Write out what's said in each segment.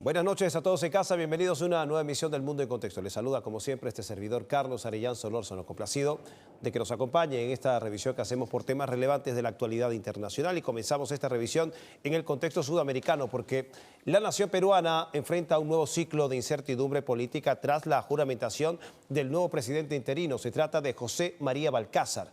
Buenas noches a todos en casa, bienvenidos a una nueva emisión del Mundo en Contexto. Les saluda como siempre este servidor Carlos Arellán Solórzano, complacido de que nos acompañe en esta revisión que hacemos por temas relevantes de la actualidad internacional, y comenzamos esta revisión en el contexto sudamericano porque la nación peruana enfrenta un nuevo ciclo de incertidumbre política tras la juramentación del nuevo presidente interino. Se trata de José María Balcázar.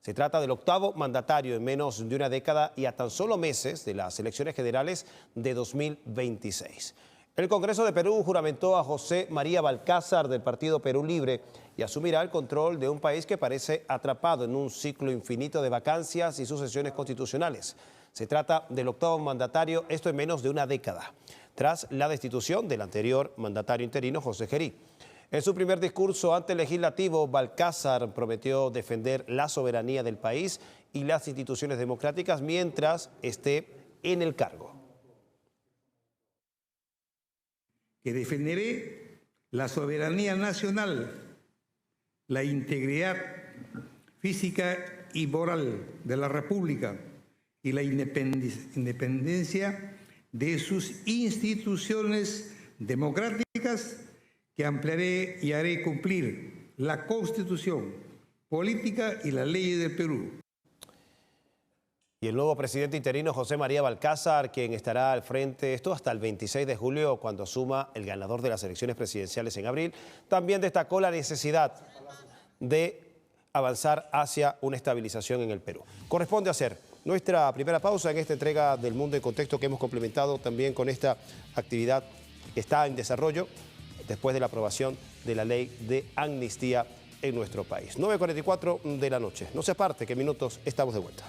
Se trata del octavo mandatario en menos de una década y a tan solo meses de las elecciones generales de 2026. El Congreso de Perú juramentó a José María Balcázar del Partido Perú Libre y asumirá el control de un país que parece atrapado en un ciclo infinito de vacancias y sucesiones constitucionales. Se trata del octavo mandatario, esto en menos de una década, tras la destitución del anterior mandatario interino, José Gerí. En su primer discurso ante el legislativo, Balcázar prometió defender la soberanía del país y las instituciones democráticas mientras esté en el cargo. Que defenderé la soberanía nacional, la integridad física y moral de la República y la independencia de sus instituciones democráticas, que ampliaré y haré cumplir la Constitución, política y las leyes del Perú. Y el nuevo presidente interino, José María Balcázar, quien estará al frente, esto hasta el 26 de julio, cuando asuma el ganador de las elecciones presidenciales en abril, también destacó la necesidad de avanzar hacia una estabilización en el Perú. Corresponde hacer nuestra primera pausa en esta entrega del Mundo en Contexto, que hemos complementado también con esta actividad que está en desarrollo después de la aprobación de la ley de amnistía en nuestro país. 9:44 de la noche. No se aparte, que en minutos estamos de vuelta.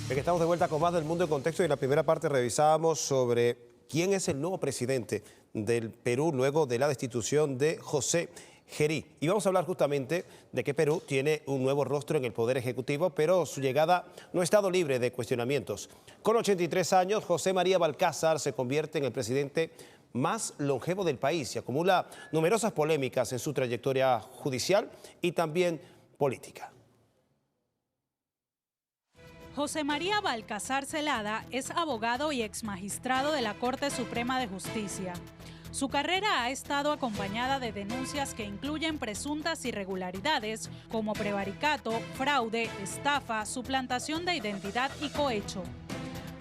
Estamos de vuelta con más del Mundo en Contexto, y en la primera parte revisábamos sobre quién es el nuevo presidente del Perú luego de la destitución de José Gerí. Y vamos a hablar justamente de que Perú tiene un nuevo rostro en el Poder Ejecutivo, pero su llegada no ha estado libre de cuestionamientos. Con 83 años, José María Balcázar se convierte en el presidente más longevo del país y acumula numerosas polémicas en su trayectoria judicial y también política. José María Balcázar Celada es abogado y exmagistrado de la Corte Suprema de Justicia. Su carrera ha estado acompañada de denuncias que incluyen presuntas irregularidades como prevaricato, fraude, estafa, suplantación de identidad y cohecho.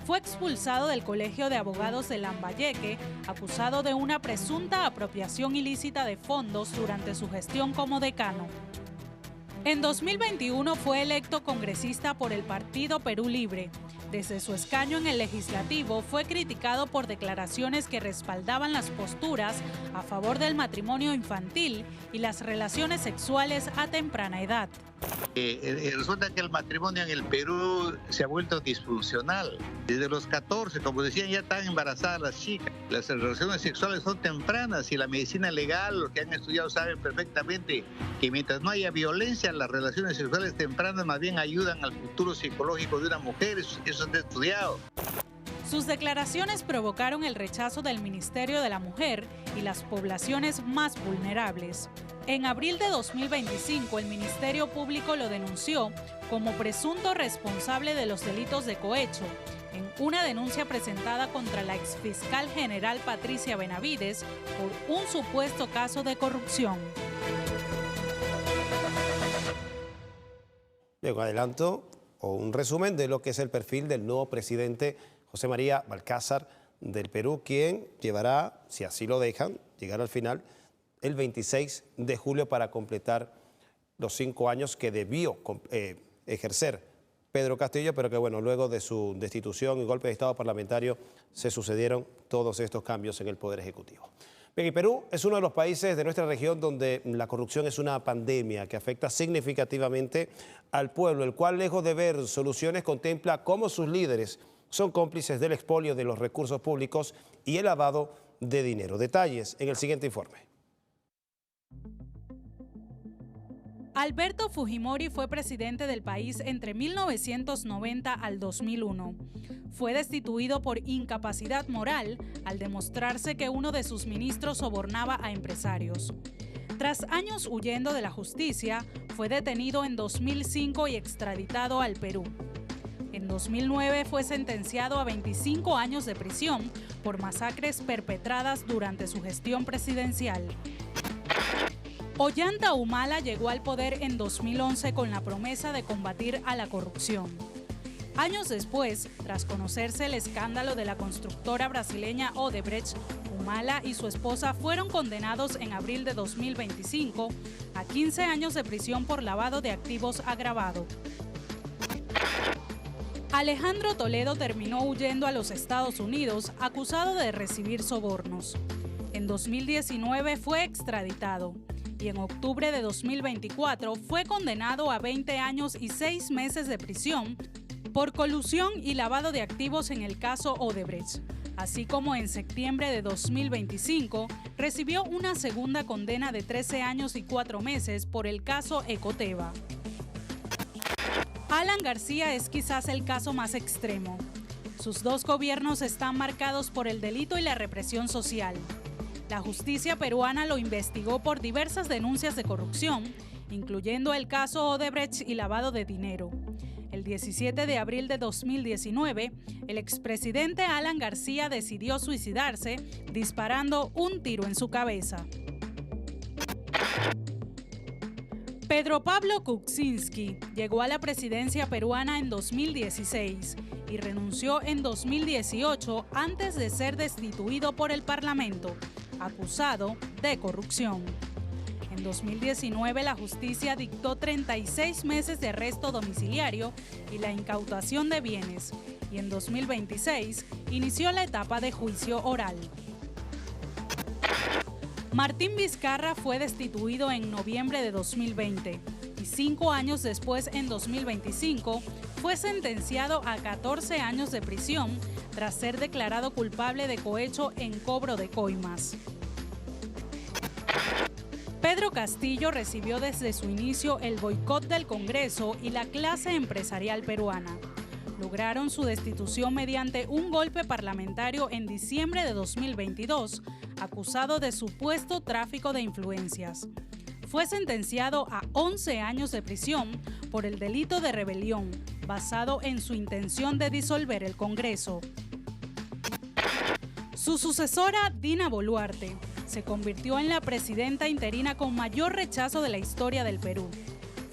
Fue expulsado del Colegio de Abogados de Lambayeque, acusado de una presunta apropiación ilícita de fondos durante su gestión como decano. En 2021 fue electo congresista por el Partido Perú Libre. Desde su escaño en el Legislativo fue criticado por declaraciones que respaldaban las posturas a favor del matrimonio infantil y las relaciones sexuales a temprana edad. Resulta que el matrimonio en el Perú se ha vuelto disfuncional. Desde los 14, como decían, ya están embarazadas las chicas. Las relaciones sexuales son tempranas y la medicina legal, los que han estudiado saben perfectamente que mientras no haya violencia, las relaciones sexuales tempranas más bien ayudan al futuro psicológico de una mujer. Eso está estudiado. Sus declaraciones provocaron el rechazo del Ministerio de la Mujer y las poblaciones más vulnerables. En abril de 2025, el Ministerio Público lo denunció como presunto responsable de los delitos de cohecho, en una denuncia presentada contra la exfiscal general Patricia Benavides por un supuesto caso de corrupción. Bien, un adelanto o un resumen de lo que es el perfil del nuevo presidente José María Balcázar del Perú, quien llevará, si así lo dejan, llegar al final el 26 de julio para completar los 5 años que debió ejercer Pedro Castillo, pero que bueno, luego de su destitución y golpe de Estado parlamentario se sucedieron todos estos cambios en el Poder Ejecutivo. Bien, y Perú es uno de los países de nuestra región donde la corrupción es una pandemia que afecta significativamente al pueblo, el cual, lejos de ver soluciones, contempla cómo sus líderes son cómplices del expolio de los recursos públicos y el lavado de dinero. Detalles en el siguiente informe. Alberto Fujimori fue presidente del país entre 1990 al 2001. Fue destituido por incapacidad moral al demostrarse que uno de sus ministros sobornaba a empresarios. Tras años huyendo de la justicia, fue detenido en 2005 y extraditado al Perú. En 2009 fue sentenciado a 25 años de prisión por masacres perpetradas durante su gestión presidencial. Ollanta Humala llegó al poder en 2011 con la promesa de combatir a la corrupción. Años después, tras conocerse el escándalo de la constructora brasileña Odebrecht, Humala y su esposa fueron condenados en abril de 2025 a 15 años de prisión por lavado de activos agravado. Alejandro Toledo terminó huyendo a los Estados Unidos acusado de recibir sobornos. En 2019 fue extraditado y en octubre de 2024 fue condenado a 20 años y 6 meses de prisión por colusión y lavado de activos en el caso Odebrecht. Así como en septiembre de 2025 recibió una segunda condena de 13 años y 4 meses por el caso Ecoteva. Alan García es quizás el caso más extremo. Sus dos gobiernos están marcados por el delito y la represión social. La justicia peruana lo investigó por diversas denuncias de corrupción, incluyendo el caso Odebrecht y lavado de dinero. El 17 de abril de 2019, el expresidente Alan García decidió suicidarse disparando un tiro en su cabeza. Pedro Pablo Kuczynski llegó a la presidencia peruana en 2016 y renunció en 2018 antes de ser destituido por el Parlamento, acusado de corrupción. En 2019, la justicia dictó 36 meses de arresto domiciliario y la incautación de bienes, y en 2026 inició la etapa de juicio oral. Martín Vizcarra fue destituido en noviembre de 2020 y 5 años después, en 2025, fue sentenciado a 14 años de prisión tras ser declarado culpable de cohecho en cobro de coimas. Pedro Castillo recibió desde su inicio el boicot del Congreso y la clase empresarial peruana. Lograron su destitución mediante un golpe parlamentario en diciembre de 2022, acusado de supuesto tráfico de influencias. Fue sentenciado a 11 años de prisión por el delito de rebelión, basado en su intención de disolver el Congreso. Su sucesora, Dina Boluarte, se convirtió en la presidenta interina con mayor rechazo de la historia del Perú.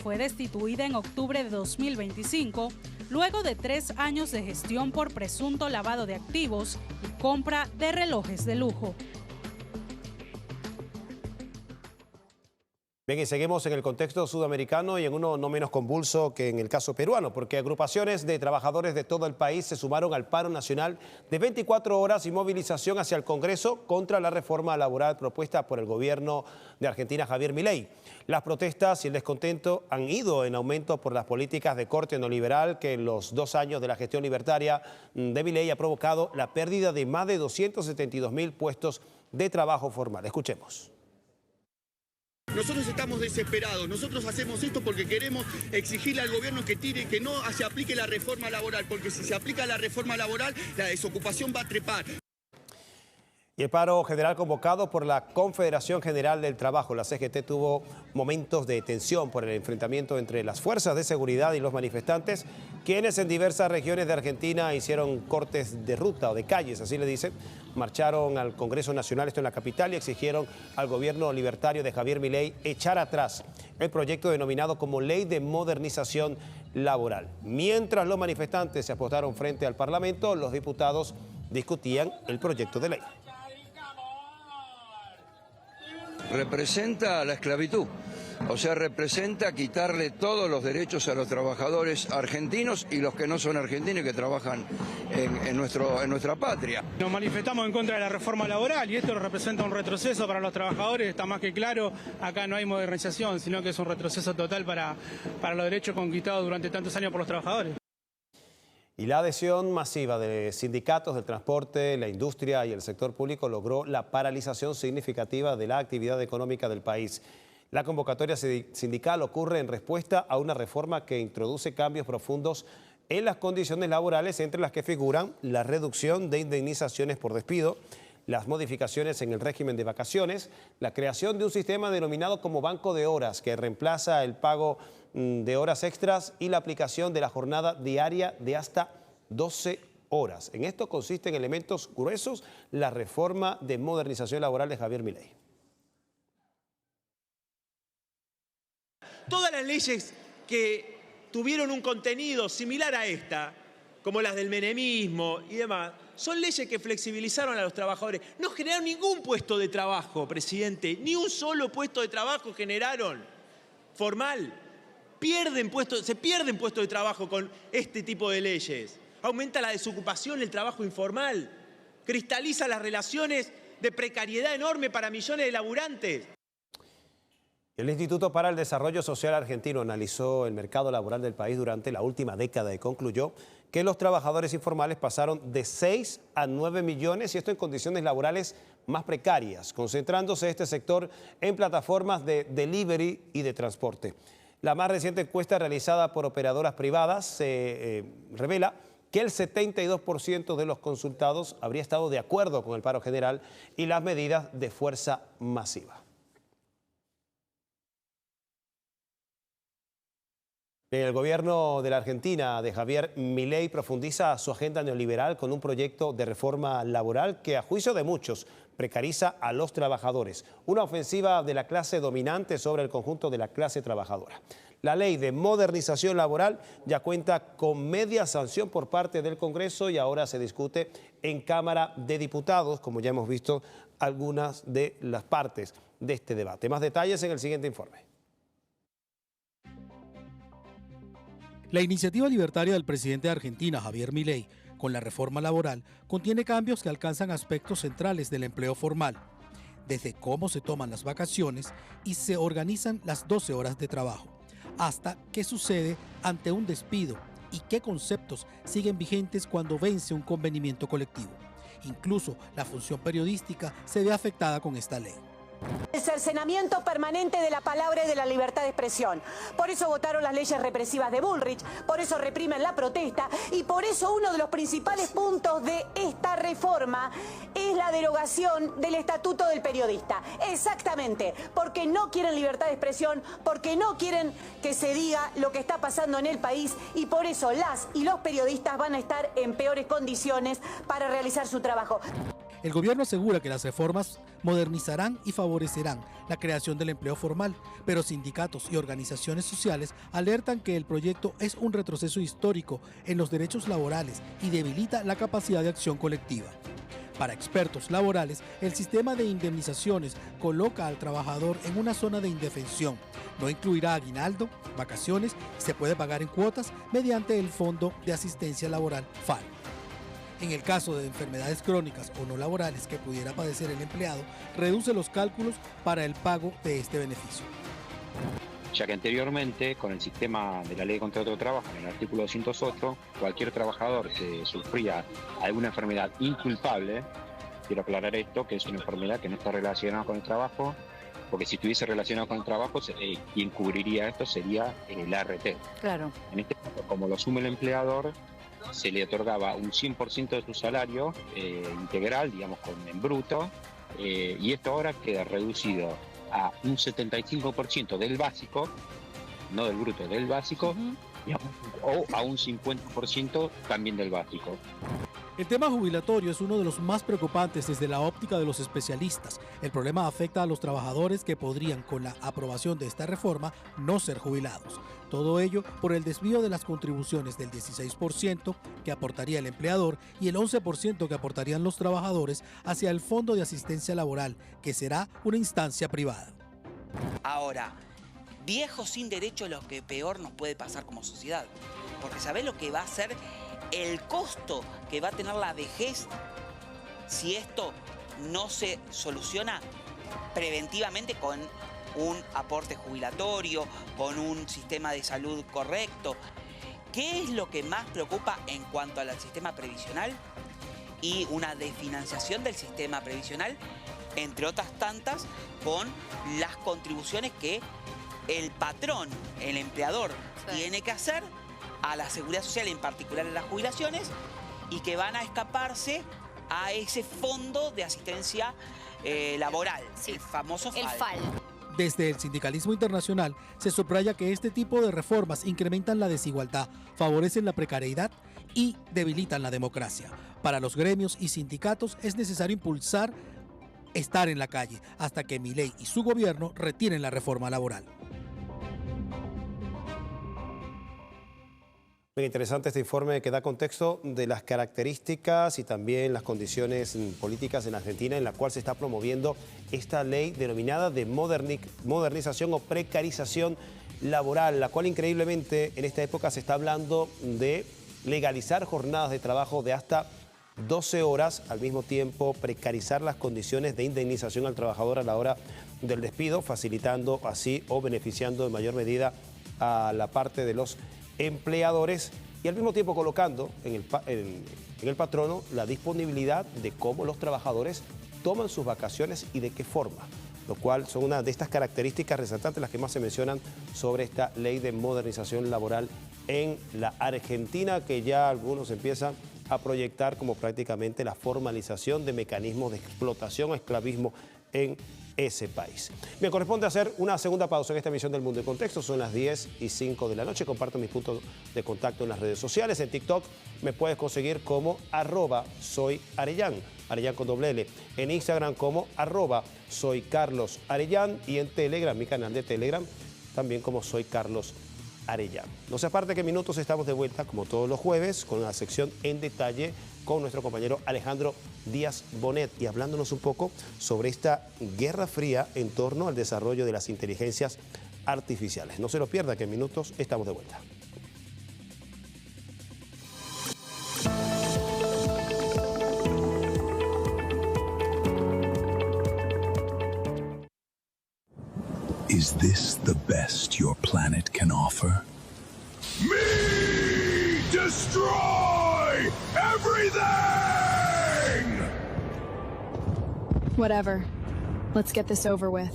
Fue destituida en octubre de 2025, luego de 3 años de gestión por presunto lavado de activos y compra de relojes de lujo. Bien, y seguimos en el contexto sudamericano y en uno no menos convulso que en el caso peruano, porque agrupaciones de trabajadores de todo el país se sumaron al paro nacional de 24 horas y movilización hacia el Congreso contra la reforma laboral propuesta por el gobierno de Argentina, Javier Milei. Las protestas y el descontento han ido en aumento por las políticas de corte neoliberal que en los 2 años de la gestión libertaria de Milei ha provocado la pérdida de más de 272.000 puestos de trabajo formal. Escuchemos. Nosotros estamos desesperados, nosotros hacemos esto porque queremos exigirle al gobierno que no se aplique la reforma laboral, porque si se aplica la reforma laboral, la desocupación va a trepar. Y el paro general convocado por la Confederación General del Trabajo, la CGT, tuvo momentos de tensión por el enfrentamiento entre las fuerzas de seguridad y los manifestantes, quienes en diversas regiones de Argentina hicieron cortes de ruta o de calles, así le dicen. Marcharon al Congreso Nacional, esto en la capital, y exigieron al gobierno libertario de Javier Milei echar atrás el proyecto denominado como Ley de Modernización Laboral. Mientras los manifestantes se apostaron frente al Parlamento, los diputados discutían el proyecto de ley. Representa la esclavitud, o sea, representa quitarle todos los derechos a los trabajadores argentinos y los que no son argentinos y que trabajan en nuestra patria. Nos manifestamos en contra de la reforma laboral y esto representa un retroceso para los trabajadores, está más que claro, acá no hay modernización, sino que es un retroceso total para los derechos conquistados durante tantos años por los trabajadores. Y la adhesión masiva de sindicatos del transporte, la industria y el sector público logró la paralización significativa de la actividad económica del país. La convocatoria sindical ocurre en respuesta a una reforma que introduce cambios profundos en las condiciones laborales, entre las que figuran la reducción de indemnizaciones por despido, las modificaciones en el régimen de vacaciones, la creación de un sistema denominado como banco de horas que reemplaza el pago de horas extras y la aplicación de la jornada diaria de hasta 12 horas. En esto consisten elementos gruesos la reforma de modernización laboral de Javier Milei. Todas las leyes que tuvieron un contenido similar a esta, como las del menemismo y demás, son leyes que flexibilizaron a los trabajadores. No generaron ningún puesto de trabajo, presidente, ni un solo puesto de trabajo generaron formal. Se pierden puestos de trabajo con este tipo de leyes. Aumenta la desocupación, el trabajo informal, cristaliza las relaciones de precariedad enorme para millones de laburantes. El Instituto para el Desarrollo Social Argentino analizó el mercado laboral del país durante la última década y concluyó que los trabajadores informales pasaron de 6 a 9 millones y esto en condiciones laborales más precarias, concentrándose este sector en plataformas de delivery y de transporte. La más reciente encuesta realizada por operadoras privadas revela que el 72% de los consultados habría estado de acuerdo con el paro general y las medidas de fuerza masiva. El gobierno de la Argentina de Javier Milei profundiza su agenda neoliberal con un proyecto de reforma laboral que, a juicio de muchos, precariza a los trabajadores. Una ofensiva de la clase dominante sobre el conjunto de la clase trabajadora. La ley de modernización laboral ya cuenta con media sanción por parte del Congreso y ahora se discute en Cámara de Diputados, como ya hemos visto algunas de las partes de este debate. Más detalles en el siguiente informe. La iniciativa libertaria del presidente de Argentina, Javier Milei, con la reforma laboral, contiene cambios que alcanzan aspectos centrales del empleo formal, desde cómo se toman las vacaciones y se organizan las 12 horas de trabajo, hasta qué sucede ante un despido y qué conceptos siguen vigentes cuando vence un convenimiento colectivo. Incluso la función periodística se ve afectada con esta ley. El cercenamiento permanente de la palabra y de la libertad de expresión. Por eso votaron las leyes represivas de Bullrich, por eso reprimen la protesta y por eso uno de los principales puntos de esta reforma es la derogación del estatuto del periodista. Exactamente, porque no quieren libertad de expresión, porque no quieren que se diga lo que está pasando en el país y por eso las y los periodistas van a estar en peores condiciones para realizar su trabajo. El gobierno asegura que las reformas modernizarán y favorecerán la creación del empleo formal, pero sindicatos y organizaciones sociales alertan que el proyecto es un retroceso histórico en los derechos laborales y debilita la capacidad de acción colectiva. Para expertos laborales, el sistema de indemnizaciones coloca al trabajador en una zona de indefensión. No incluirá aguinaldo, vacaciones y se puede pagar en cuotas mediante el Fondo de Asistencia Laboral FAL. En el caso de enfermedades crónicas o no laborales que pudiera padecer el empleado, reduce los cálculos para el pago de este beneficio. Ya que anteriormente, con el sistema de la Ley de Contrato de Trabajo, en el artículo 208, cualquier trabajador que sufría alguna enfermedad inculpable, quiero aclarar esto, que es una enfermedad que no está relacionada con el trabajo, porque si estuviese relacionado con el trabajo, quien cubriría esto sería el ART. Claro. En este caso, como lo asume el empleador, se le otorgaba un 100% de su salario integral, digamos, en bruto, y esto ahora queda reducido a un 75% del básico, no del bruto, del básico, digamos, o a un 50% también del básico. El tema jubilatorio es uno de los más preocupantes desde la óptica de los especialistas. El problema afecta a los trabajadores que podrían, con la aprobación de esta reforma, no ser jubilados. Todo ello por el desvío de las contribuciones del 16% que aportaría el empleador y el 11% que aportarían los trabajadores hacia el Fondo de Asistencia Laboral, que será una instancia privada. Ahora, viejos sin derecho es lo que peor nos puede pasar como sociedad. Porque ¿sabés lo que va a ser el costo que va a tener la vejez si esto no se soluciona preventivamente con un aporte jubilatorio, con un sistema de salud correcto? ¿Qué es lo que más preocupa en cuanto al sistema previsional? Y una desfinanciación del sistema previsional, entre otras tantas, con las contribuciones que el patrón, el empleador, tiene que hacer a la seguridad social, en particular en las jubilaciones, y que van a escaparse a ese fondo de asistencia laboral, el famoso FAL. El FAL. Desde el sindicalismo internacional se subraya que este tipo de reformas incrementan la desigualdad, favorecen la precariedad y debilitan la democracia. Para los gremios y sindicatos es necesario impulsar estar en la calle hasta que Milei y su gobierno retiren la reforma laboral. Muy interesante este informe que da contexto de las características y también las condiciones políticas en Argentina en la cual se está promoviendo esta ley denominada de modernización o precarización laboral, la cual increíblemente en esta época se está hablando de legalizar jornadas de trabajo de hasta 12 horas, al mismo tiempo precarizar las condiciones de indemnización al trabajador a la hora del despido, facilitando así o beneficiando en mayor medida a la parte de los empleadores y al mismo tiempo colocando en el patrono la disponibilidad de cómo los trabajadores toman sus vacaciones y de qué forma, lo cual son una de estas características resaltantes las que más se mencionan sobre esta ley de modernización laboral en la Argentina, que ya algunos empiezan a proyectar como prácticamente la formalización de mecanismos de explotación o esclavismo en ese país. Me corresponde hacer una segunda pausa en esta emisión del Mundo en Contexto. Son las 10:05 de la noche. Comparto mis puntos de contacto en las redes sociales. En TikTok me puedes conseguir como @soyarellán, Arellán con doble L. En Instagram como @soycarlosarellán y en Telegram, mi canal de Telegram, también como Soy Carlos Arellán. No se aparte que en minutos estamos de vuelta, como todos los jueves, con la sección En Detalle con nuestro compañero Alejandro Díaz Bonet y hablándonos un poco sobre esta guerra fría en torno al desarrollo de las inteligencias artificiales. No se lo pierda, que en minutos estamos de vuelta. Is this the best your planet can offer? Me destroy everything! Whatever. Let's get this over with.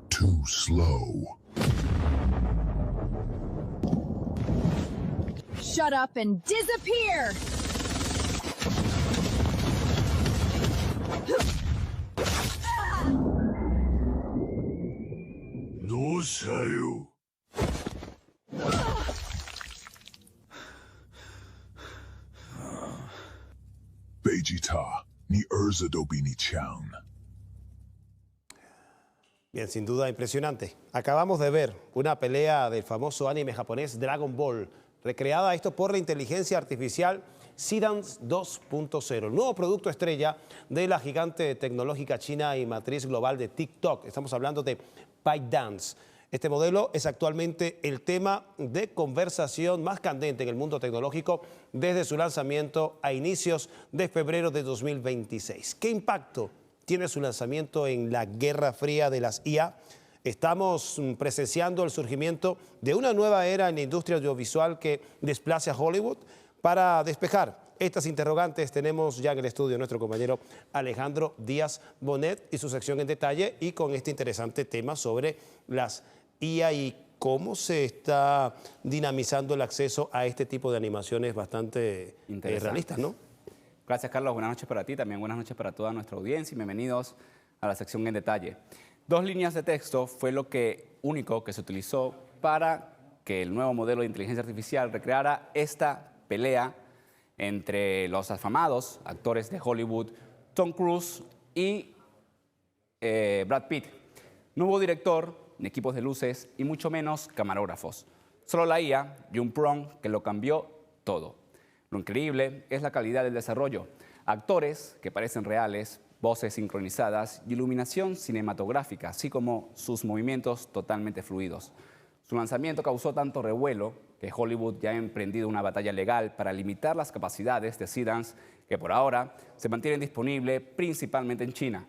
Too slow. Shut up and disappear! No sayo. Vegeta ni Urza Dobini Chan. Bien, sin duda impresionante. Acabamos de ver una pelea del famoso anime japonés Dragon Ball, recreada esto por la inteligencia artificial Seedance 2.0, el nuevo producto estrella de la gigante tecnológica china y matriz global de TikTok. Estamos hablando de ByteDance. Este modelo es actualmente el tema de conversación más candente en el mundo tecnológico desde su lanzamiento a inicios de febrero de 2026. ¿Qué impacto tiene su lanzamiento en la guerra fría de las IA? Estamos presenciando el surgimiento de una nueva era en la industria audiovisual que desplace a Hollywood. Para despejar estas interrogantes tenemos ya en el estudio a nuestro compañero Alejandro Díaz Bonet y su sección En Detalle, y con este interesante tema sobre las IA y cómo se está dinamizando el acceso a este tipo de animaciones bastante realistas, ¿no? Gracias, Carlos. Buenas noches para ti, también buenas noches para toda nuestra audiencia y bienvenidos a la sección En Detalle. 2 líneas de texto fue lo único que se utilizó para que el nuevo modelo de inteligencia artificial recreara esta pelea entre los afamados actores de Hollywood Tom Cruise y Brad Pitt. No hubo director, ni equipos de luces y mucho menos camarógrafos. Solo la IA y un prompt que lo cambió todo. Lo increíble es la calidad del desarrollo. Actores que parecen reales, voces sincronizadas y iluminación cinematográfica, así como sus movimientos totalmente fluidos. Su lanzamiento causó tanto revuelo que Hollywood ya ha emprendido una batalla legal para limitar las capacidades de Seedance, que por ahora se mantienen disponibles principalmente en China.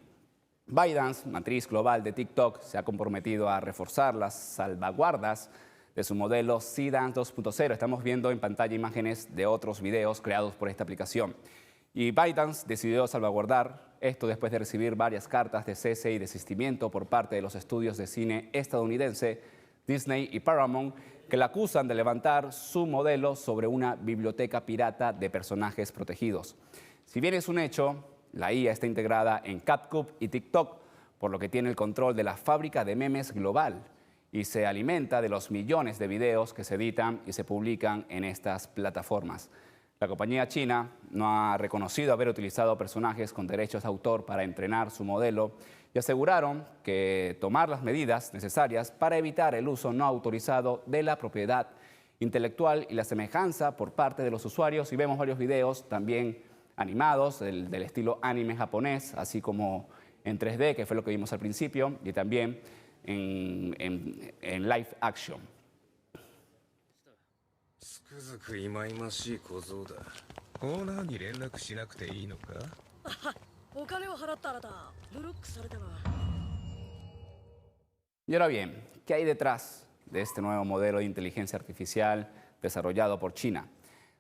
ByteDance, matriz global de TikTok, se ha comprometido a reforzar las salvaguardas de su modelo Seedance 2.0. Estamos viendo en pantalla imágenes de otros videos creados por esta aplicación. Y ByteDance decidió salvaguardar esto después de recibir varias cartas de cese y desistimiento por parte de los estudios de cine estadounidense Disney y Paramount, que la acusan de levantar su modelo sobre una biblioteca pirata de personajes protegidos. Si bien es un hecho, la IA está integrada en CapCut y TikTok, por lo que tiene el control de la fábrica de memes global y se alimenta de los millones de videos que se editan y se publican en estas plataformas. La compañía china no ha reconocido haber utilizado personajes con derechos de autor para entrenar su modelo y aseguraron que tomar las medidas necesarias para evitar el uso no autorizado de la propiedad intelectual y la semejanza por parte de los usuarios. Y vemos varios videos también animados del estilo anime japonés, así como en 3D, que fue lo que vimos al principio, y también en live action. Y ahora bien, ¿qué hay detrás de este nuevo modelo de inteligencia artificial desarrollado por China?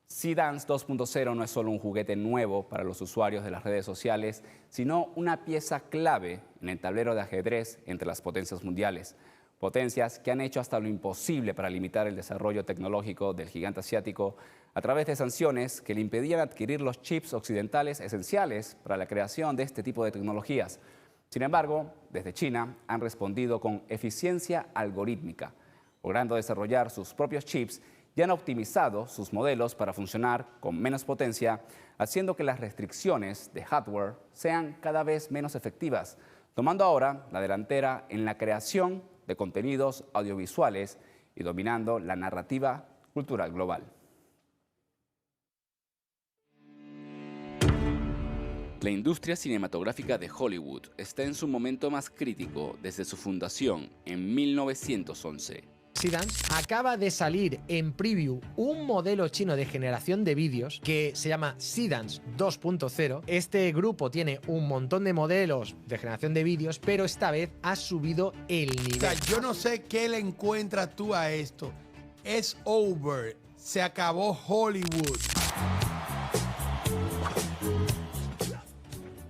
Seedance 2.0 no es solo un juguete nuevo para los usuarios de las redes sociales, sino una pieza clave en el tablero de ajedrez entre las potencias mundiales. Potencias que han hecho hasta lo imposible para limitar el desarrollo tecnológico del gigante asiático a través de sanciones que le impedían adquirir los chips occidentales esenciales para la creación de este tipo de tecnologías. Sin embargo, desde China han respondido con eficiencia algorítmica, logrando desarrollar sus propios chips y han optimizado sus modelos para funcionar con menos potencia, haciendo que las restricciones de hardware sean cada vez menos efectivas, tomando ahora la delantera en la creación de contenidos audiovisuales y dominando la narrativa cultural global. La industria cinematográfica de Hollywood está en su momento más crítico desde su fundación en 1911. Seedance acaba de salir en preview un modelo chino de generación de vídeos que se llama Seedance 2.0. Este grupo tiene un montón de modelos de generación de vídeos, pero esta vez ha subido el nivel. O sea, yo no sé qué le encuentras tú a esto. Es over. Se acabó Hollywood.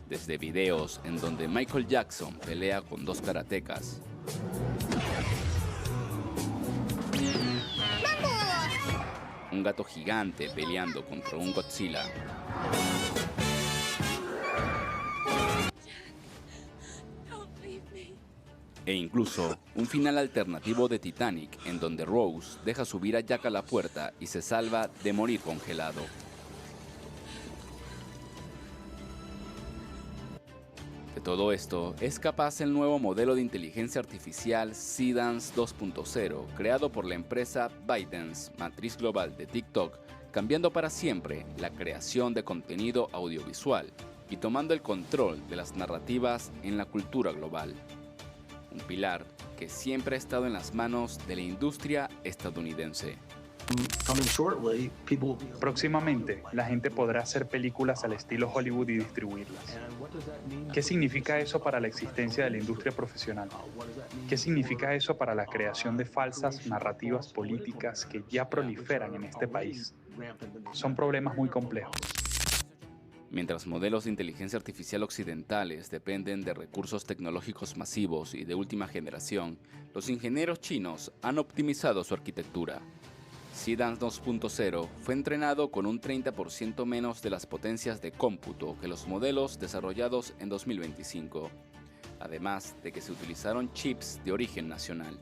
Desde videos en donde Michael Jackson pelea con dos karatecas, un gato gigante peleando contra un Godzilla, e incluso un final alternativo de Titanic en donde Rose deja subir a Jack a la puerta y se salva de morir congelado. De todo esto es capaz el nuevo modelo de inteligencia artificial Seedance 2.0, creado por la empresa ByteDance, matriz global de TikTok, cambiando para siempre la creación de contenido audiovisual y tomando el control de las narrativas en la cultura global. Un pilar que siempre ha estado en las manos de la industria estadounidense. Próximamente, la gente podrá hacer películas al estilo Hollywood y distribuirlas. ¿Qué significa eso para la existencia de la industria profesional? ¿Qué significa eso para la creación de falsas narrativas políticas que ya proliferan en este país? Son problemas muy complejos. Mientras modelos de inteligencia artificial occidentales dependen de recursos tecnológicos masivos y de última generación, los ingenieros chinos han optimizado su arquitectura. Seedance 2.0 fue entrenado con un 30% menos de las potencias de cómputo que los modelos desarrollados en 2025, además de que se utilizaron chips de origen nacional.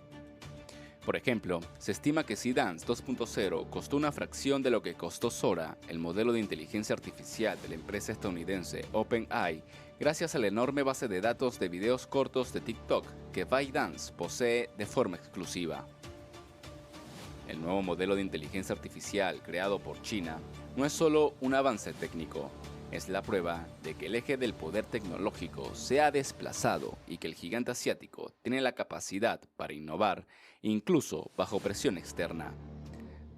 Por ejemplo, se estima que Seedance 2.0 costó una fracción de lo que costó Sora, el modelo de inteligencia artificial de la empresa estadounidense OpenAI, gracias a la enorme base de datos de videos cortos de TikTok que ByteDance posee de forma exclusiva. El nuevo modelo de inteligencia artificial creado por China no es solo un avance técnico, es la prueba de que el eje del poder tecnológico se ha desplazado y que el gigante asiático tiene la capacidad para innovar incluso bajo presión externa.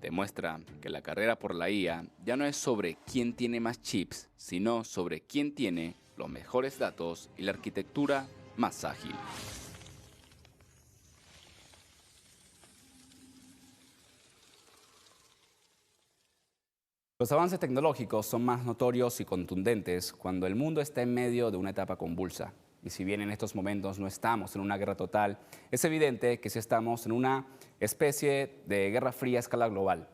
Demuestra que la carrera por la IA ya no es sobre quién tiene más chips, sino sobre quién tiene los mejores datos y la arquitectura más ágil. Los avances tecnológicos son más notorios y contundentes cuando el mundo está en medio de una etapa convulsa. y si bien en estos momentos no estamos en una guerra total, es evidente que sí estamos en una especie de guerra fría a escala global.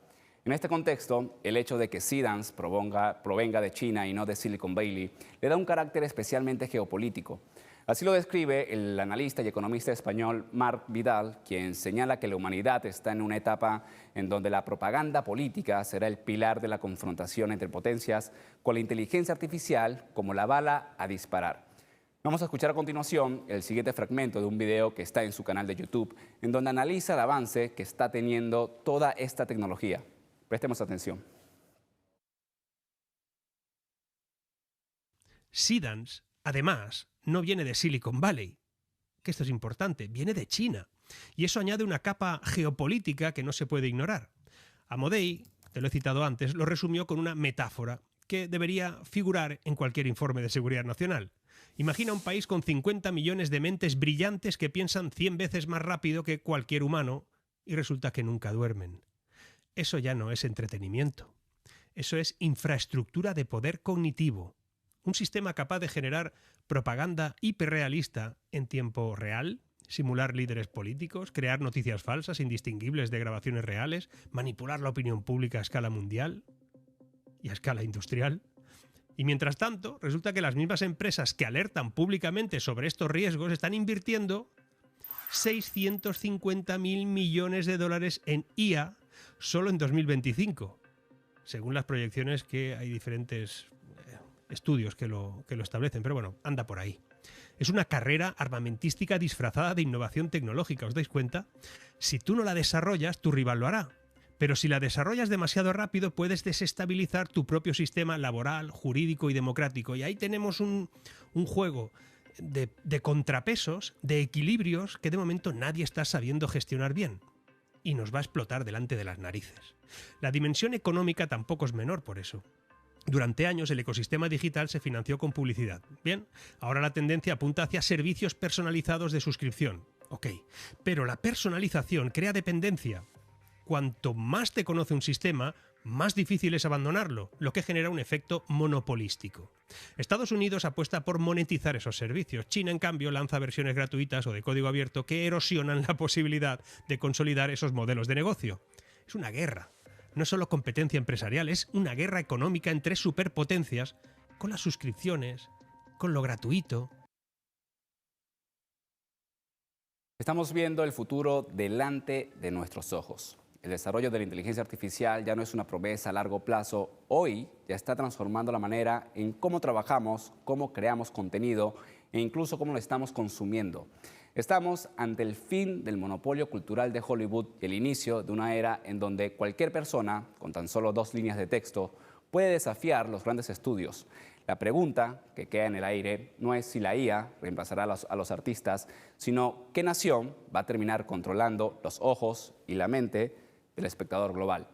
En este contexto, el hecho de que Seedance provenga de China y no de Silicon Valley le da un carácter especialmente geopolítico. Así lo describe el analista y economista español Marc Vidal, quien señala que la humanidad está en una etapa en donde la propaganda política será el pilar de la confrontación entre potencias, con la inteligencia artificial como la bala a disparar. Vamos a escuchar a continuación el siguiente fragmento de un video que está en su canal de YouTube, en donde analiza el avance que está teniendo toda esta tecnología. Prestemos atención. Seedance, además, no viene de Silicon Valley, que esto es importante, viene de China. Y eso añade una capa geopolítica que no se puede ignorar. Amodei, te lo he citado antes, lo resumió con una metáfora que debería figurar en cualquier informe de seguridad nacional. Imagina un país con 50 millones de mentes brillantes que piensan 100 veces más rápido que cualquier humano y resulta que nunca duermen. Eso ya no es entretenimiento. Eso es infraestructura de poder cognitivo. Un sistema capaz de generar propaganda hiperrealista en tiempo real, simular líderes políticos, crear noticias falsas indistinguibles de grabaciones reales, manipular la opinión pública a escala mundial y a escala industrial. Y mientras tanto, resulta que las mismas empresas que alertan públicamente sobre estos riesgos están invirtiendo 650.000 millones de dólares en IA solo en 2025, según las proyecciones que hay diferentes estudios que lo establecen, pero bueno, anda por ahí. Es una carrera armamentística disfrazada de innovación tecnológica, ¿os dais cuenta? Si tú no la desarrollas, tu rival lo hará. Pero si la desarrollas demasiado rápido, puedes desestabilizar tu propio sistema laboral, jurídico y democrático. Y ahí tenemos un juego de contrapesos, de equilibrios que de momento nadie está sabiendo gestionar bien. Y nos va a explotar delante de las narices. La dimensión económica tampoco es menor por eso. Durante años el ecosistema digital se financió con publicidad. Bien, ahora la tendencia apunta hacia servicios personalizados de suscripción. Ok, pero la personalización crea dependencia. Cuanto más te conoce un sistema, más difícil es abandonarlo, lo que genera un efecto monopolístico. Estados Unidos apuesta por monetizar esos servicios. China, en cambio, lanza versiones gratuitas o de código abierto que erosionan la posibilidad de consolidar esos modelos de negocio. Es una guerra. No es solo competencia empresarial, es una guerra económica entre superpotencias, con las suscripciones, con lo gratuito. Estamos viendo el futuro delante de nuestros ojos. El desarrollo de la inteligencia artificial ya no es una promesa a largo plazo. Hoy ya está transformando la manera en cómo trabajamos, cómo creamos contenido e incluso cómo lo estamos consumiendo. Estamos ante el fin del monopolio cultural de Hollywood y el inicio de una era en donde cualquier persona, con tan solo 2 líneas de texto, puede desafiar los grandes estudios. La pregunta que queda en el aire no es si la IA reemplazará a los artistas, sino qué nación va a terminar controlando los ojos y la mente del espectador global.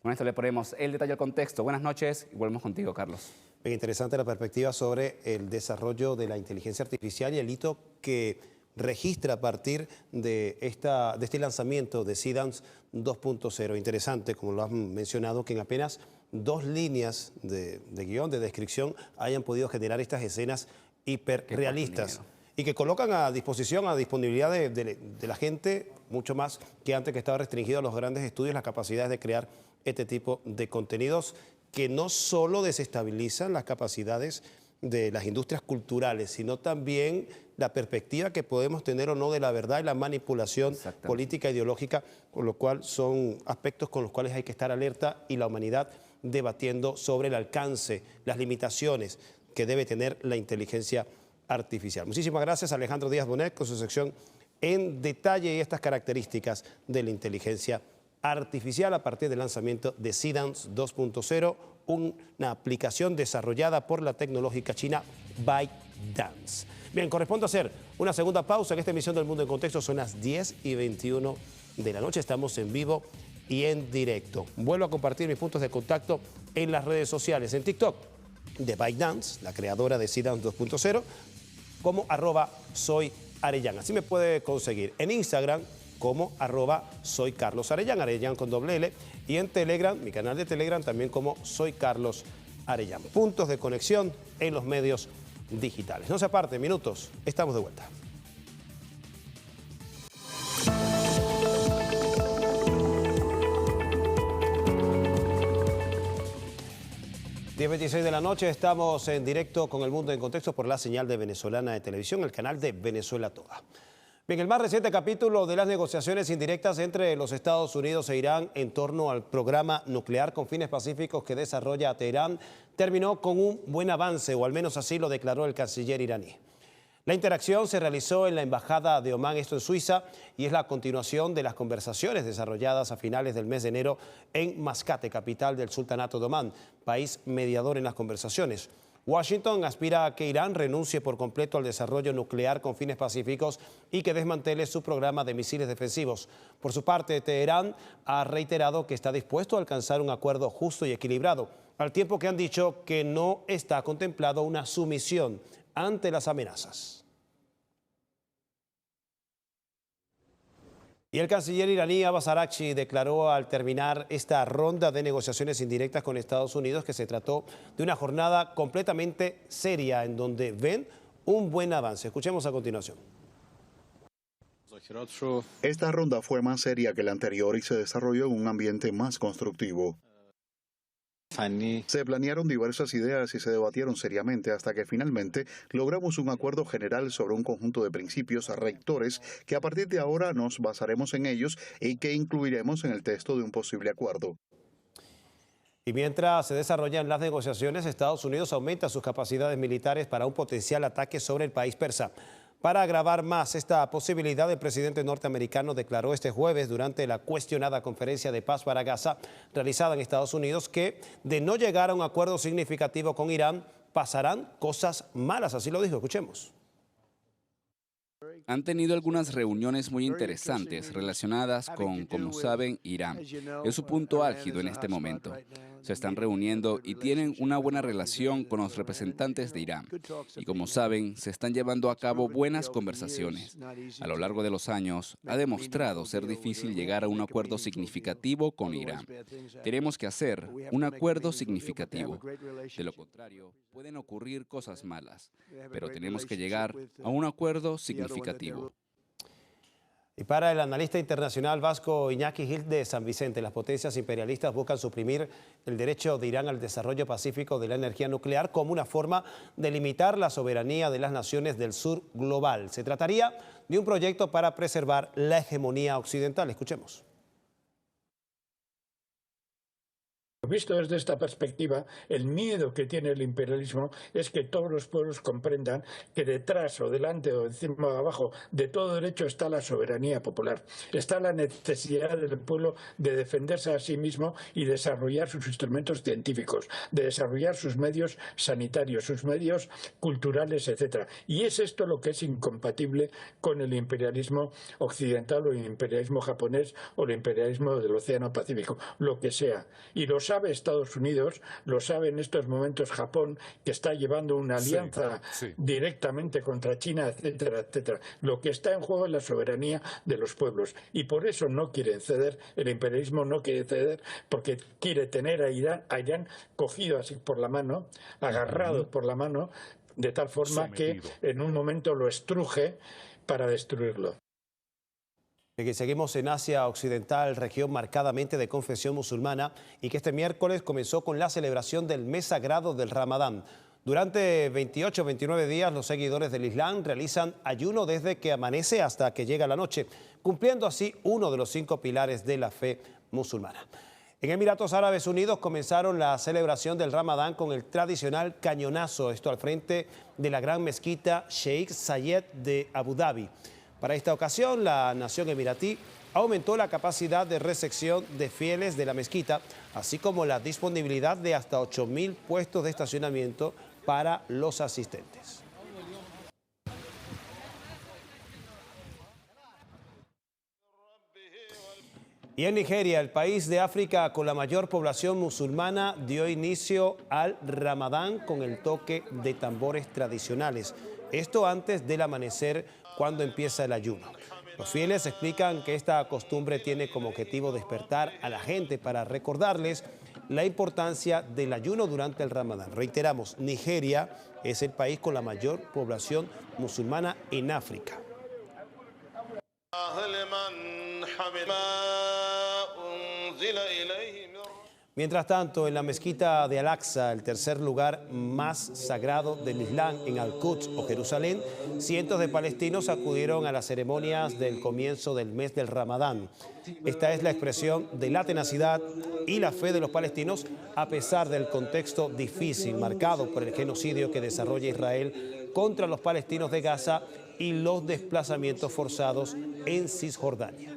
Con esto le ponemos el detalle al contexto. Buenas noches y volvemos contigo, Carlos. Bien interesante la perspectiva sobre el desarrollo de la inteligencia artificial y el hito que registra a partir de este lanzamiento de Seedance 2.0. Interesante, como lo han mencionado, que en apenas 2 líneas de guión, de descripción, hayan podido generar estas escenas hiperrealistas y que colocan a disposición, a disponibilidad de la gente, mucho más que antes, que estaba restringido a los grandes estudios, las capacidades de crear este tipo de contenidos que no solo desestabilizan las capacidades de las industrias culturales, sino también la perspectiva que podemos tener o no de la verdad y la manipulación política e ideológica, con lo cual son aspectos con los cuales hay que estar alerta y la humanidad debatiendo sobre el alcance, las limitaciones que debe tener la inteligencia artificial. Muchísimas gracias a Alejandro Díaz Bonet con su sección En Detalle y estas características de la inteligencia artificial a partir del lanzamiento de Seedance 2.0, una aplicación desarrollada por la tecnológica china ByteDance. Bien, corresponde hacer una segunda pausa en esta emisión del Mundo en Contexto. Son las 10:21 de la noche. Estamos en vivo y en directo. Vuelvo a compartir mis puntos de contacto en las redes sociales. En TikTok, de ByteDance, la creadora de Seedance 2.0, como @soyarellán. Así me puede conseguir. En Instagram, como @soy Carlos Arellán, Arellán con doble L, y en Telegram, mi canal de Telegram, también como Soy Carlos Arellán. Puntos de conexión en los medios digitales. No se aparte, minutos, estamos de vuelta. 10:26 de la noche, estamos en directo con El Mundo en Contexto por la señal de Venezolana de Televisión, el canal de Venezuela Toda. Bien, el más reciente capítulo de las negociaciones indirectas entre los Estados Unidos e Irán en torno al programa nuclear con fines pacíficos que desarrolla Teherán terminó con un buen avance, o al menos así lo declaró el canciller iraní. La interacción se realizó en la Embajada de Omán, esto en Suiza, y es la continuación de las conversaciones desarrolladas a finales del mes de enero en Mascate, capital del Sultanato de Omán, país mediador en las conversaciones. Washington aspira a que Irán renuncie por completo al desarrollo nuclear con fines pacíficos y que desmantele su programa de misiles defensivos. Por su parte, Teherán ha reiterado que está dispuesto a alcanzar un acuerdo justo y equilibrado, al tiempo que han dicho que no está contemplado una sumisión ante las amenazas. Y el canciller iraní Abbas Araghchi declaró al terminar esta ronda de negociaciones indirectas con Estados Unidos que se trató de una jornada completamente seria en donde ven un buen avance. Escuchemos a continuación. Esta ronda fue más seria que la anterior y se desarrolló en un ambiente más constructivo. Se planearon diversas ideas y se debatieron seriamente hasta que finalmente logramos un acuerdo general sobre un conjunto de principios rectores que a partir de ahora nos basaremos en ellos y que incluiremos en el texto de un posible acuerdo. Y mientras se desarrollan las negociaciones, Estados Unidos aumenta sus capacidades militares para un potencial ataque sobre el país persa. Para agravar más esta posibilidad, el presidente norteamericano declaró este jueves durante la cuestionada conferencia de paz para Gaza realizada en Estados Unidos que de no llegar a un acuerdo significativo con Irán pasarán cosas malas. Así lo dijo, escuchemos. Han tenido algunas reuniones muy interesantes relacionadas con, como saben, Irán. Es su punto álgido en este momento. Se están reuniendo y tienen una buena relación con los representantes de Irán. Y como saben, se están llevando a cabo buenas conversaciones. A lo largo de los años, ha demostrado ser difícil llegar a un acuerdo significativo con Irán. Tenemos que hacer un acuerdo significativo. De lo contrario, pueden ocurrir cosas malas, pero tenemos que llegar a un acuerdo significativo. Y para el analista internacional vasco Iñaki Gil de San Vicente, las potencias imperialistas buscan suprimir el derecho de Irán al desarrollo pacífico de la energía nuclear como una forma de limitar la soberanía de las naciones del sur global. Se trataría de un proyecto para preservar la hegemonía occidental. Escuchemos. Visto desde esta perspectiva, el miedo que tiene el imperialismo es que todos los pueblos comprendan que detrás o delante o encima o abajo de todo derecho está la soberanía popular, está la necesidad del pueblo de defenderse a sí mismo y desarrollar sus instrumentos científicos, de desarrollar sus medios sanitarios, sus medios culturales, etc. Y es esto lo que es incompatible con el imperialismo occidental o el imperialismo japonés o el imperialismo del Océano Pacífico, lo que sea. Y lo sabe Estados Unidos, lo sabe en estos momentos Japón, que está llevando una alianza directamente contra China, etcétera, etcétera. Lo que está en juego es la soberanía de los pueblos y por eso no quieren ceder, el imperialismo no quiere ceder porque quiere tener a Irán cogido así por la mano, agarrado por la mano, de tal forma que en un momento lo estruje para destruirlo. Seguimos en Asia Occidental, región marcadamente de confesión musulmana, y que este miércoles comenzó con la celebración del mes sagrado del Ramadán. Durante 28-29 días los seguidores del Islam realizan ayuno desde que amanece hasta que llega la noche, cumpliendo así uno de los 5 pilares de la fe musulmana. En Emiratos Árabes Unidos comenzaron la celebración del Ramadán con el tradicional cañonazo, esto al frente de la gran mezquita Sheikh Zayed de Abu Dhabi. Para esta ocasión, la nación emiratí aumentó la capacidad de recepción de fieles de la mezquita, así como la disponibilidad de hasta 8.000 puestos de estacionamiento para los asistentes. Y en Nigeria, el país de África con la mayor población musulmana, dio inicio al Ramadán con el toque de tambores tradicionales. Esto antes del amanecer, cuando empieza el ayuno. Los fieles explican que esta costumbre tiene como objetivo despertar a la gente para recordarles la importancia del ayuno durante el Ramadán. Reiteramos, Nigeria es el país con la mayor población musulmana en África. Mientras tanto, en la mezquita de Al-Aqsa, el tercer lugar más sagrado del Islam en Al-Quds o Jerusalén, cientos de palestinos acudieron a las ceremonias del comienzo del mes del Ramadán. Esta es la expresión de la tenacidad y la fe de los palestinos a pesar del contexto difícil marcado por el genocidio que desarrolla Israel contra los palestinos de Gaza y los desplazamientos forzados en Cisjordania.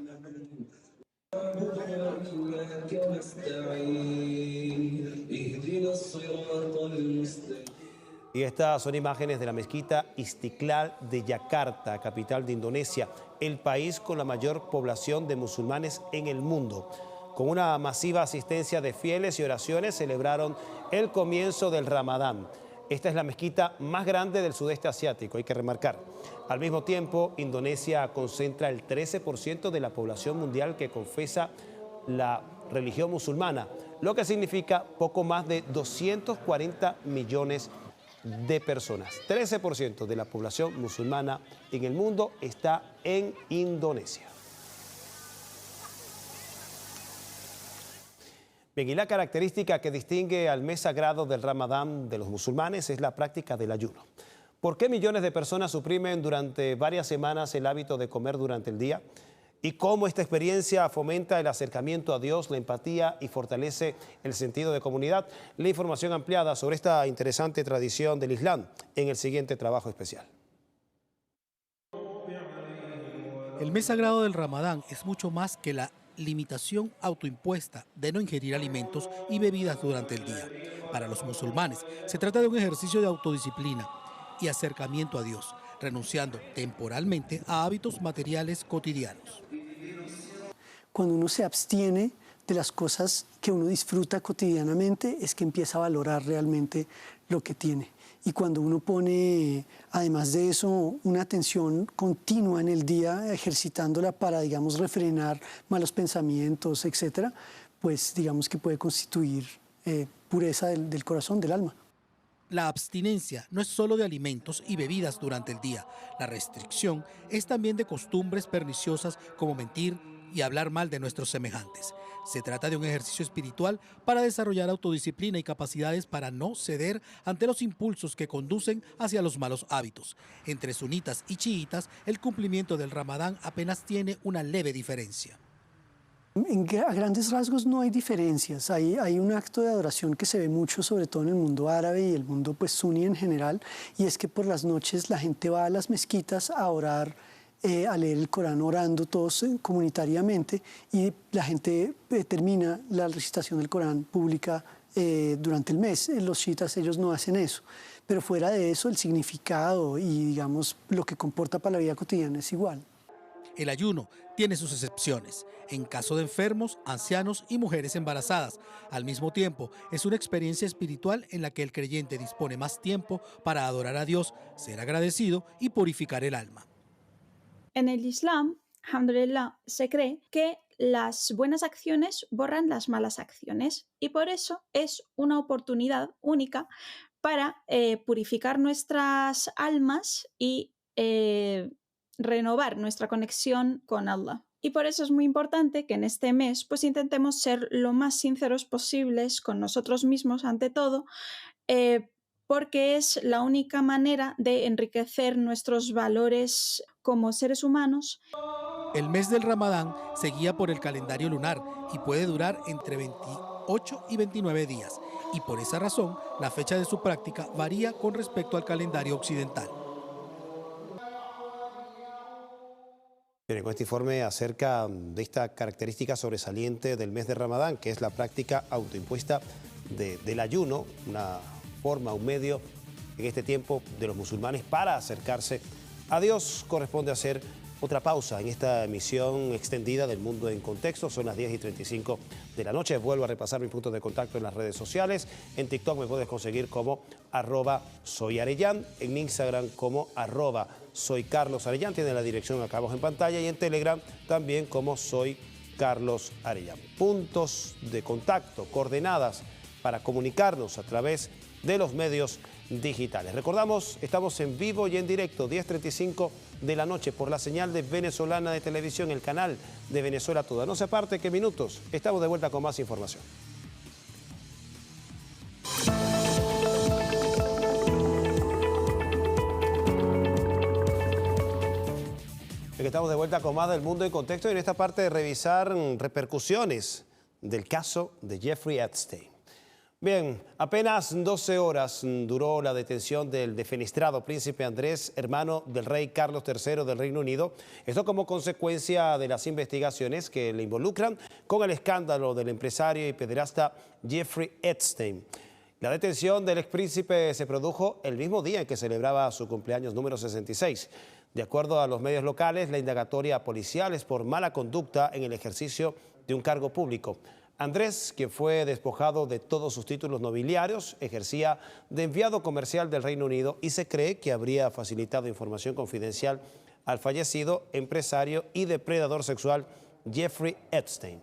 Y estas son imágenes de la mezquita Istiklal de Yakarta, capital de Indonesia, el país con la mayor población de musulmanes en el mundo. Con una masiva asistencia de fieles y oraciones celebraron el comienzo del Ramadán. Esta es la mezquita más grande del sudeste asiático, hay que remarcar. Al mismo tiempo, Indonesia concentra el 13% de la población mundial que confesa la religión musulmana, lo que significa poco más de 240 millones de personas. 13% de la población musulmana en el mundo está en Indonesia. Bien, y la característica que distingue al mes sagrado del Ramadán de los musulmanes es la práctica del ayuno. ¿Por qué millones de personas suprimen durante varias semanas el hábito de comer durante el día? ¿Y cómo esta experiencia fomenta el acercamiento a Dios, la empatía y fortalece el sentido de comunidad? La información ampliada sobre esta interesante tradición del Islam en el siguiente trabajo especial. El mes sagrado del Ramadán es mucho más que la limitación autoimpuesta de no ingerir alimentos y bebidas durante el día. Para los musulmanes se trata de un ejercicio de autodisciplina y acercamiento a Dios, renunciando temporalmente a hábitos materiales cotidianos. Cuando uno se abstiene de las cosas que uno disfruta cotidianamente, es que empieza a valorar realmente lo que tiene. Y cuando uno pone, además de eso, una atención continua en el día, ejercitándola para, digamos, refrenar malos pensamientos, etcétera, pues digamos que puede constituir pureza del corazón, del alma. La abstinencia no es solo de alimentos y bebidas durante el día. La restricción es también de costumbres perniciosas como mentir y hablar mal de nuestros semejantes. Se trata de un ejercicio espiritual para desarrollar autodisciplina y capacidades para no ceder ante los impulsos que conducen hacia los malos hábitos. Entre sunitas y chiitas, el cumplimiento del Ramadán apenas tiene una leve diferencia. A grandes rasgos no hay diferencias. Hay un acto de adoración que se ve mucho, sobre todo en el mundo árabe y el mundo pues, suní en general, y es que por las noches la gente va a las mezquitas a orar, a leer el Corán orando todos comunitariamente, y la gente termina la recitación del Corán pública durante el mes. Los chiitas ellos no hacen eso, pero fuera de eso el significado y digamos lo que comporta para la vida cotidiana es igual. El ayuno tiene sus excepciones, en caso de enfermos, ancianos y mujeres embarazadas. Al mismo tiempo, es una experiencia espiritual en la que el creyente dispone más tiempo para adorar a Dios, ser agradecido y purificar el alma. En el Islam, alhamdulillah, se cree que las buenas acciones borran las malas acciones y por eso es una oportunidad única para purificar nuestras almas y renovar nuestra conexión con Allah. Y por eso es muy importante que en este mes pues intentemos ser lo más sinceros posibles con nosotros mismos ante todo, porque es la única manera de enriquecer nuestros valores como seres humanos. El mes del Ramadán se guía por el calendario lunar y puede durar entre 28 y 29 días, y por esa razón la fecha de su práctica varía con respecto al calendario occidental. Bien, con este informe acerca de esta característica sobresaliente del mes de Ramadán, que es la práctica autoimpuesta del ayuno, una forma, un medio en este tiempo de los musulmanes para acercarse a Dios, corresponde hacer otra pausa en esta emisión extendida del Mundo en Contexto. Son las 10:35 de la noche. Vuelvo a repasar mis puntos de contacto en las redes sociales. En TikTok me puedes conseguir como @soyarellán, en Instagram como @soycarlosarellán, tiene la dirección acá abajo en pantalla, y en Telegram también como Soy Carlos Arellano. Puntos de contacto, coordenadas para comunicarnos a través de los medios digitales. Recordamos, estamos en vivo y en directo, 10:35 de la noche por la señal de Venezolana de Televisión, el canal de Venezuela Toda. No se aparte que minutos, estamos de vuelta con más información. Estamos de vuelta con más del Mundo en Contexto y en esta parte de revisar repercusiones del caso de Jeffrey Epstein. Bien, apenas 12 horas duró la detención del defenestrado príncipe Andrés, hermano del rey Carlos III del Reino Unido. Esto como consecuencia de las investigaciones que le involucran con el escándalo del empresario y pederasta Jeffrey Epstein. La detención del expríncipe se produjo el mismo día en que celebraba su cumpleaños número 66. De acuerdo a los medios locales, la indagatoria policial es por mala conducta en el ejercicio de un cargo público. Andrés, quien fue despojado de todos sus títulos nobiliarios, ejercía de enviado comercial del Reino Unido y se cree que habría facilitado información confidencial al fallecido empresario y depredador sexual Jeffrey Epstein.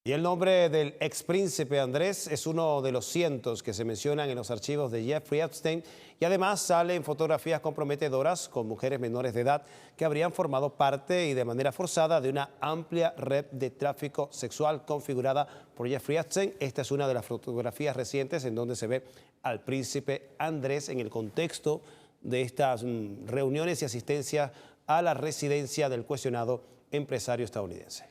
Y el nombre del expríncipe Andrés es uno de los cientos que se mencionan en los archivos de Jeffrey Epstein y además sale en fotografías comprometedoras con mujeres menores de edad que habrían formado parte y de manera forzada de una amplia red de tráfico sexual configurada por Jeffrey Epstein. Esta es una de las fotografías recientes en donde se ve al príncipe Andrés en el contexto de estas reuniones y asistencia a la residencia del cuestionado empresario estadounidense.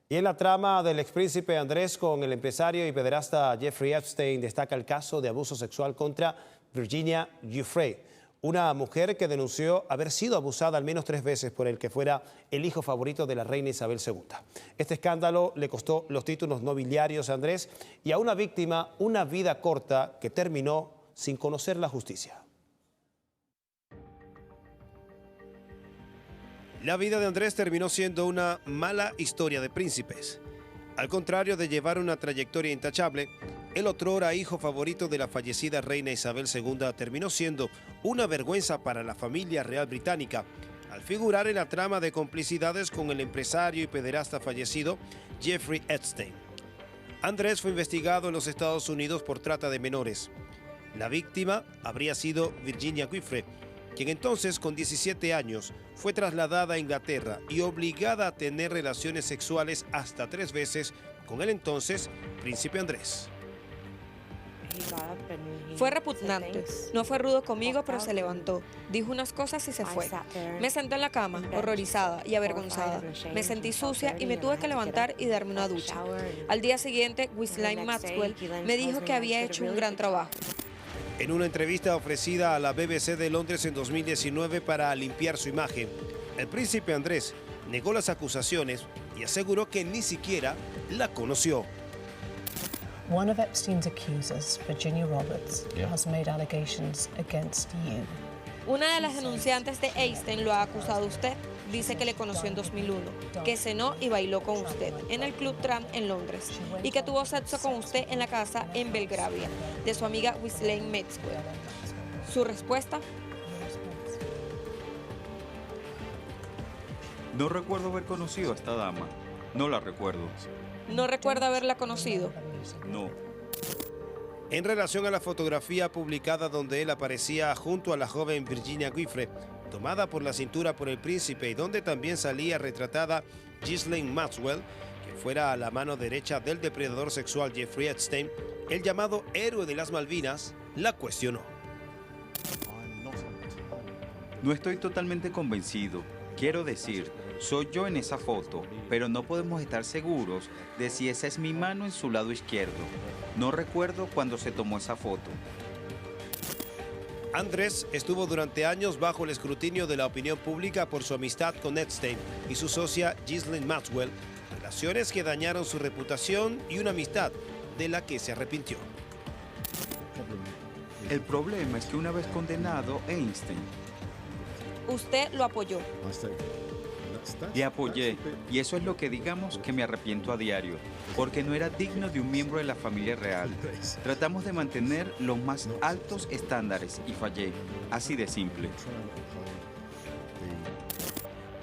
Y en la trama del expríncipe Andrés con el empresario y pederasta Jeffrey Epstein destaca el caso de abuso sexual contra Virginia Giuffre, una mujer que denunció haber sido abusada al menos 3 veces por el que fuera el hijo favorito de la reina Isabel II. Este escándalo le costó los títulos nobiliarios a Andrés y a una víctima una vida corta que terminó sin conocer la justicia. La vida de Andrés terminó siendo una mala historia de príncipes. Al contrario de llevar una trayectoria intachable, el otrora hijo favorito de la fallecida reina Isabel II terminó siendo una vergüenza para la familia real británica, al figurar en la trama de complicidades con el empresario y pederasta fallecido Jeffrey Epstein. Andrés fue investigado en los Estados Unidos por trata de menores. La víctima habría sido Virginia Giuffre, quien entonces, con 17 años, fue trasladada a Inglaterra y obligada a tener relaciones sexuales hasta 3 veces con el entonces príncipe Andrés. Fue repugnante. No fue rudo conmigo, pero se levantó. Dijo unas cosas y se fue. Me senté en la cama, horrorizada y avergonzada. Me sentí sucia y me tuve que levantar y darme una ducha. Al día siguiente, Ghislaine Maxwell me dijo que había hecho un gran trabajo. En una entrevista ofrecida a la BBC de Londres en 2019 para limpiar su imagen, el príncipe Andrés negó las acusaciones y aseguró que ni siquiera la conoció. One of Epstein's accusers, Virginia Roberts, has made allegations against you. Una de las denunciantes de Epstein lo ha acusado a usted. Dice que le conoció en 2001, que cenó y bailó con usted en el Club Tram en Londres y que tuvo sexo con usted en la casa en Belgravia de su amiga Ghislaine Maxwell. ¿Su respuesta? No recuerdo haber conocido a esta dama. No la recuerdo. ¿No recuerda haberla conocido? No. En relación a la fotografía publicada donde él aparecía junto a la joven Virginia Giuffre, tomada por la cintura por el príncipe y donde también salía retratada Ghislaine Maxwell, que fuera a la mano derecha del depredador sexual Jeffrey Epstein, el llamado héroe de las Malvinas la cuestionó. No estoy totalmente convencido. Quiero decir, soy yo en esa foto, pero no podemos estar seguros de si esa es mi mano en su lado izquierdo. No recuerdo cuándo se tomó esa foto. Andrés estuvo durante años bajo el escrutinio de la opinión pública por su amistad con Epstein y su socia Ghislaine Maxwell, relaciones que dañaron su reputación y una amistad de la que se arrepintió. El problema es que una vez condenado, Epstein. Usted lo apoyó. Le apoyé y eso es lo que digamos que me arrepiento a diario, porque no era digno de un miembro de la familia real. Tratamos de mantener los más altos estándares y fallé, así de simple.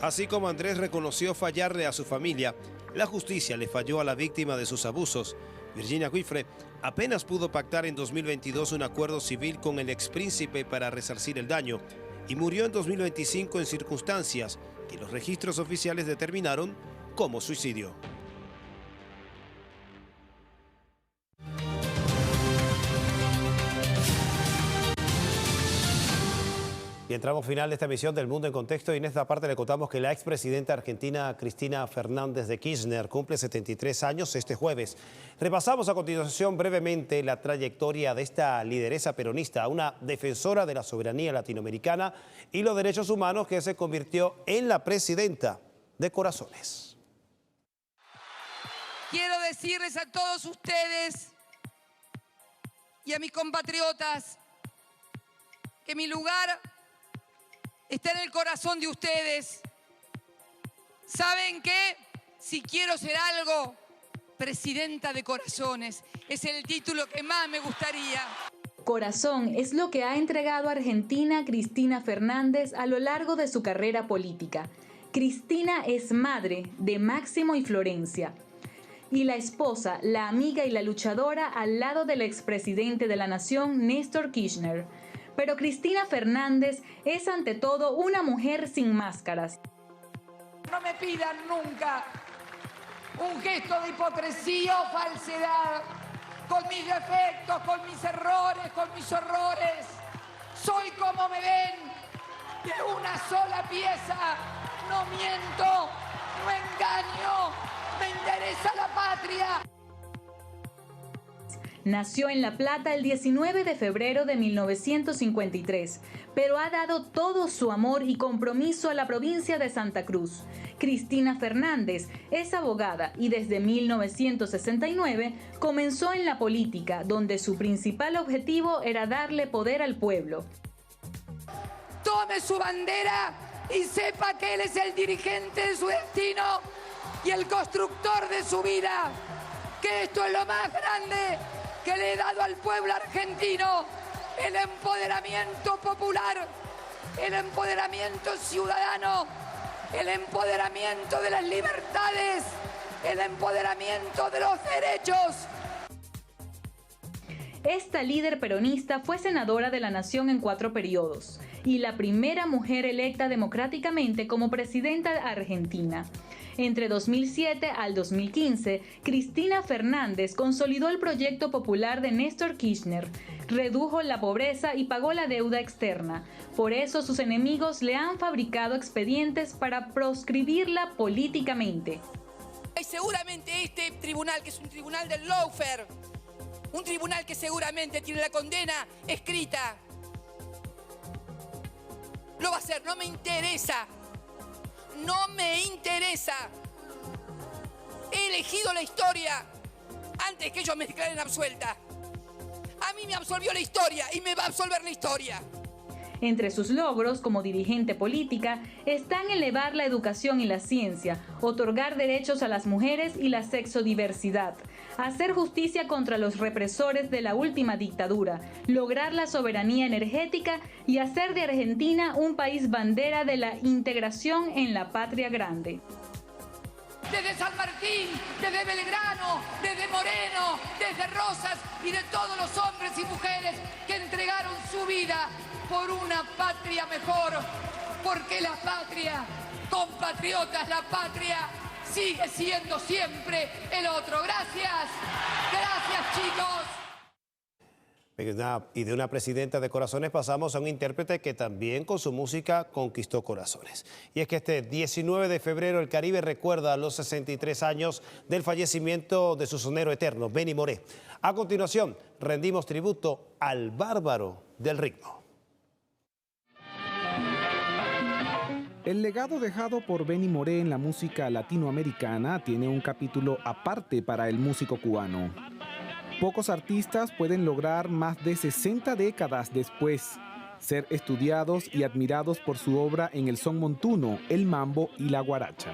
Así como Andrés reconoció fallarle a su familia, la justicia le falló a la víctima de sus abusos. Virginia Giuffre apenas pudo pactar en 2022 un acuerdo civil con el expríncipe para resarcir el daño y murió en 2025 en circunstancias que los registros oficiales determinaron como suicidio. Y entramos final de esta emisión del Mundo en Contexto y en esta parte le contamos que la expresidenta argentina Cristina Fernández de Kirchner cumple 73 años este jueves. Repasamos a continuación brevemente la trayectoria de esta lideresa peronista, una defensora de la soberanía latinoamericana y los derechos humanos que se convirtió en la presidenta de Corazones. Quiero decirles a todos ustedes y a mis compatriotas que mi lugar está en el corazón de ustedes. ¿Saben qué? Si quiero ser algo, presidenta de Corazones. Es el título que más me gustaría. Corazón es lo que ha entregado a Argentina Cristina Fernández a lo largo de su carrera política. Cristina es madre de Máximo y Florencia. Y la esposa, la amiga y la luchadora al lado del expresidente de la Nación, Néstor Kirchner. Pero Cristina Fernández es ante todo una mujer sin máscaras. No me pidan nunca un gesto de hipocresía o falsedad, con mis defectos, con mis errores, con mis horrores. Soy como me ven, de una sola pieza. No miento, no engaño, me interesa la patria. Nació en La Plata el 19 de febrero de 1953, pero ha dado todo su amor y compromiso a la provincia de Santa Cruz. Cristina Fernández es abogada y desde 1969 comenzó en la política, donde su principal objetivo era darle poder al pueblo. Tome su bandera y sepa que él es el dirigente de su destino y el constructor de su vida, que esto es lo más grande que le he dado al pueblo argentino, el empoderamiento popular, el empoderamiento ciudadano, el empoderamiento de las libertades, el empoderamiento de los derechos. Esta líder peronista fue senadora de la Nación en 4 periodos y la primera mujer electa democráticamente como presidenta argentina. Entre 2007 al 2015, Cristina Fernández consolidó el proyecto popular de Néstor Kirchner, redujo la pobreza y pagó la deuda externa. Por eso sus enemigos le han fabricado expedientes para proscribirla políticamente. Y seguramente este tribunal, que es un tribunal del lawfare, un tribunal que seguramente tiene la condena escrita, lo va a hacer, no me interesa. No me interesa. He elegido la historia antes que ellos me declaren absuelta. A mí me absolvió la historia y me va a absolver la historia. Entre sus logros como dirigente política están elevar la educación y la ciencia, otorgar derechos a las mujeres y la sexodiversidad, hacer justicia contra los represores de la última dictadura, lograr la soberanía energética y hacer de Argentina un país bandera de la integración en la patria grande. Desde San Martín, desde Belgrano, desde Moreno, desde Rosas y de todos los hombres y mujeres que entregaron su vida por una patria mejor, porque la patria, compatriotas, la patria sigue siendo siempre el otro. Gracias, gracias chicos. Y de una presidenta de Corazones pasamos a un intérprete que también con su música conquistó corazones. Y es que este 19 de febrero el Caribe recuerda los 63 años del fallecimiento de su sonero eterno, Benny Moré. A continuación, rendimos tributo al bárbaro del ritmo. El legado dejado por Benny Moré en la música latinoamericana tiene un capítulo aparte para el músico cubano. Pocos artistas pueden lograr más de 60 décadas después ser estudiados y admirados por su obra en el son montuno, el mambo y la guaracha.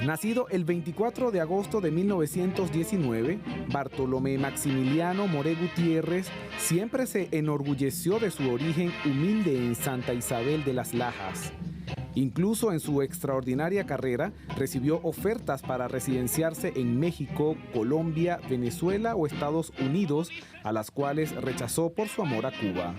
Nacido el 24 de agosto de 1919, Bartolomé Maximiliano Moré Gutiérrez siempre se enorgulleció de su origen humilde en Santa Isabel de las Lajas. Incluso en su extraordinaria carrera recibió ofertas para residenciarse en México, Colombia, Venezuela o Estados Unidos, a las cuales rechazó por su amor a Cuba.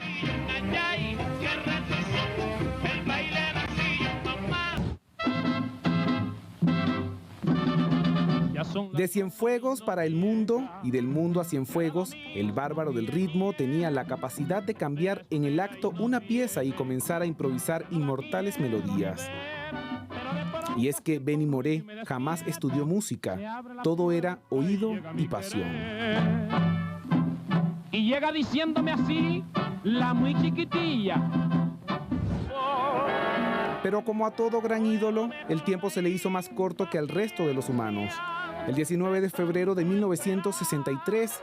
De Cienfuegos para el mundo y del mundo a Cienfuegos, el bárbaro del ritmo tenía la capacidad de cambiar en el acto una pieza y comenzar a improvisar inmortales melodías. Y es que Benny Moré jamás estudió música, todo era oído y pasión. Y llega diciéndome así, la muy chiquitilla. Pero como a todo gran ídolo, el tiempo se le hizo más corto que al resto de los humanos. El 19 de febrero de 1963,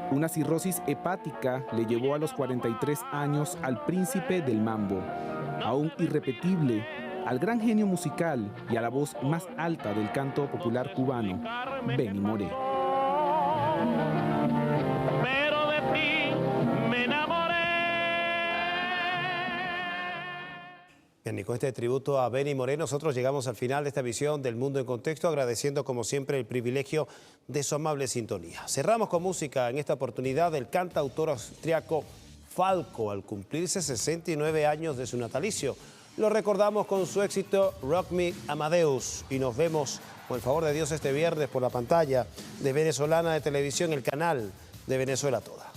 una cirrosis hepática le llevó a los 43 años al príncipe del mambo, a un irrepetible, al gran genio musical y a la voz más alta del canto popular cubano, Benny Moré. Pero de ti me enamoré. Bien, y con este tributo a Benny Moré, nosotros llegamos al final de esta visión del Mundo en Contexto, agradeciendo como siempre el privilegio de su amable sintonía. Cerramos con música en esta oportunidad del cantautor austriaco Falco, al cumplirse 69 años de su natalicio. Lo recordamos con su éxito Rock Me Amadeus y nos vemos, con el favor de Dios, este viernes por la pantalla de Venezolana de Televisión, el canal de Venezuela Toda.